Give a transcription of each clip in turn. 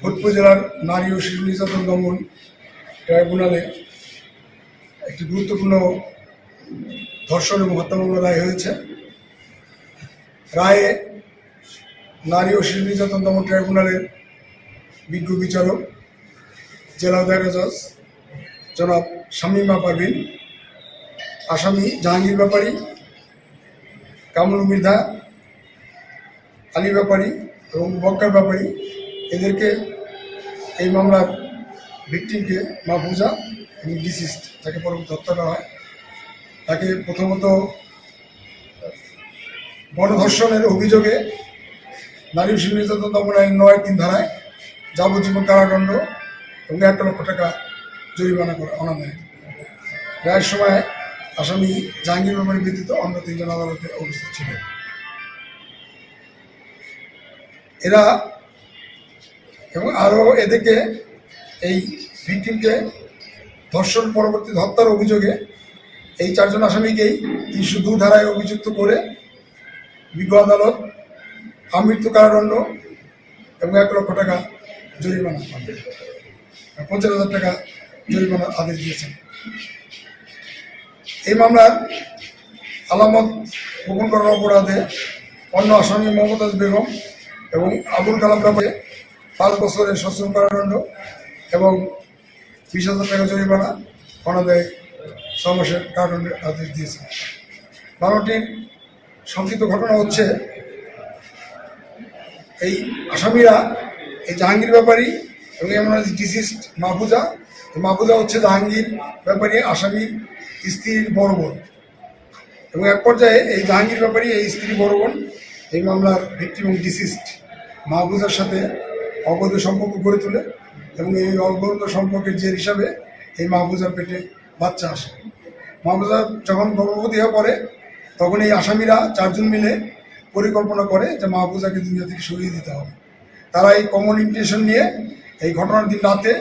উপজেলার নারী ও শিশু নির্যাতন দমন ট্রাইব্যুনালে একটি গুরুত্বপূর্ণ ধর্ষণ এবং হত্যা মামলা রায় হয়েছে। রায়ে নারী ও শিশু নির্যাতন দমন ট্রাইব্যুনালের বিজ্ঞ বিচারক জেলা দায়রা জজ জনাব শামীমা পারভিন, আসামি জাহাঙ্গীর ব্যাপারী, কামরুল মৃধা, আলী ব্যাপারী এবং বক্কার ব্যাপারী, এদেরকে এই মামলার ভিকটিমকে মাহফুজা এবং ডিসিস্ট যাকে পরবর্তী হত্যা করা হয় তাকে প্রথমত গণধর্ষণের অভিযোগে নারী ও শিশু নির্যাতন দমন আইন ৯-৩ ধারায় যাবজ্জীবন কারাদণ্ড এবং ১ লক্ষ টাকা জরিমানা করে আনা দেয়। রায়ের সময় আসামি জাহাঙ্গীর ব্যাপারী ব্যতীত অন্য ৩ জন আদালতে উপস্থিত ছিলেন। এরা এবং আরও এদেরকে এই ভিকটিমকে ধর্ষণ পরবর্তী হত্যার অভিযোগে এই ৪ জন আসামিকেই ৩০২ ধারায় অভিযুক্ত করে বিজ্ঞ আদালত আমৃত্যু কারাদণ্ড এবং ১ লক্ষ টাকা জরিমানা ৫০,০০০ টাকা জরিমানার আদেশ দিয়েছেন। এই মামলার আলামত গোপন করার অপরাধে অন্য আসামি মমতাজ বেগম এবং আবুল কালাম ব্যাপারে ৫ বছরের সশ্রম কারাদণ্ড এবং ২০,০০০ টাকা জরিমানা অনাদায়ে ৬ মাসের কারাদণ্ডের আদেশ দিয়েছে। মামলাটির সংক্ষিপ্ত ঘটনা হচ্ছে, এই আসামিরা এই জাহাঙ্গীর ব্যাপারী এবং এমন ডিসিস্ট মাহফুজা, মাহফুজা হচ্ছে জাহাঙ্গীর ব্যাপারী আসামির স্ত্রীর বড় বোন এবং এক পর্যায়ে এই জাহাঙ্গীর ব্যাপারী এই স্ত্রী বড় বোন এই মামলার ভিকটিম এবং ডিসিস্ট মাহফুজার সাথে অবৈধ সম্পর্ক গড়ে তোলে এবং এই অবৈধ সম্পর্কের জের হিসাবে এই মাহফুজার পেটে বাচ্চা আসে। মাহফুজা যখন গর্ভবতী হয়ে পড়ে তখন এই আসামিরা ৪ জন মিলে পরিকল্পনা করে যে মাহফুজাকে দুনিয়া থেকে সরিয়ে দিতে হবে। তারা এই কমন ইনভিটেশন নিয়ে এই ঘটনার দিন রাতে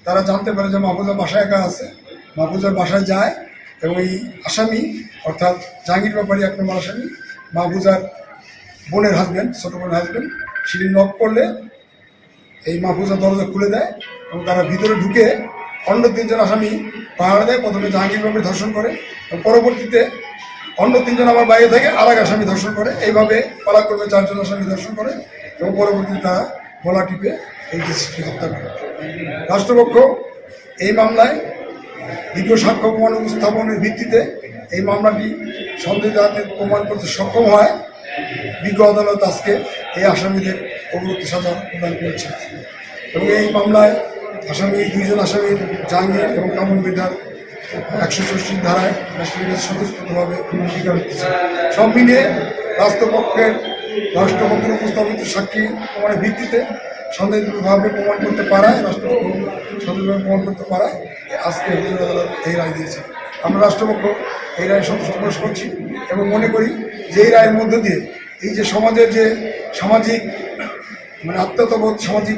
তারা জানতে পারে যে মাহফুজা বাসায় একা আছে। মাহফুজার বাসায় যায় এবং এই আসামি অর্থাৎ জাহাঙ্গীর ব্যাপারী ১ নম্বর আসামি মাহফুজার বোনের হাজব্যান্ড, ছোট বোনের হাজব্যান্ড, সিঁড়ি নক করলে এই মাহফুজা দরজা খুলে দেয় এবং তারা ভিতরে ঢুকে অন্য ৩ জন আসামি পাহাড় দেয়। প্রথমে জাহাঙ্গীর ব্যাপারী ধর্ষণ করে এবং পরবর্তীতে অন্য ৩ জন আবার বাইরে থেকে আর এক আসামি ধর্ষণ করে। এইভাবে পালাক্রমে ৪ জন আসামি ধর্ষণ করে এবং পরবর্তীতে তারা গলা টিপে এই ডিসিস্টকে হত্যা করে। রাষ্ট্রপক্ষ এই মামলায় দীর্ঘ সাক্ষ্য প্রমাণ উপস্থাপনের ভিত্তিতে এই মামলাটি সন্দেহজাতকে প্রমাণ করতে সক্ষম হয়। বিজ্ঞ আদালত আজকে এই আসামিদের পরবর্তী সাজা প্রদান করেছে এবং এই মামলায় আসামি ২ জন আসামির জাহাঙ্গীর এবং কামরুল মৃধার ১৬৪ ধারায় রাষ্ট্রপক্ষের স্বতঃস্ফূর্তভাবে স্বীকার হচ্ছে। সব মিলিয়ে রাষ্ট্রপক্ষের উপস্থাপিত সাক্ষী প্রমাণের ভিত্তিতে সন্দেহভাবে প্রমাণ করতে পারায় প্রমাণ করতে পারায় আজকে আদালত এই রায় দিয়েছে। আমরা রাষ্ট্রপক্ষ এই রায়ে সন্তুষ্ট প্রকাশ করছি এবং মনে করি যে এই রায়ের মধ্য দিয়ে এই যে সমাজের যে সামাজিক আত্মীয়তাবোধ, সামাজিক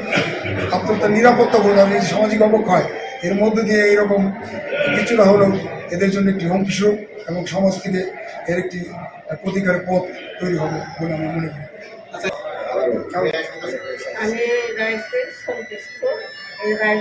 আত্মীয়তা নিরাপত্তা বোধ আর এই সামাজিক অবক্ষয় এর মধ্য দিয়ে এইরকম কিছুটা হলেও এদের জন্য একটি হুমকি স্বরূপ এবং সমাজ থেকে এর একটি প্রতিকারের পথ তৈরি হবে বলে আমরা মনে করি। আমি রায়তে সন্তুষ্ট। এই রায়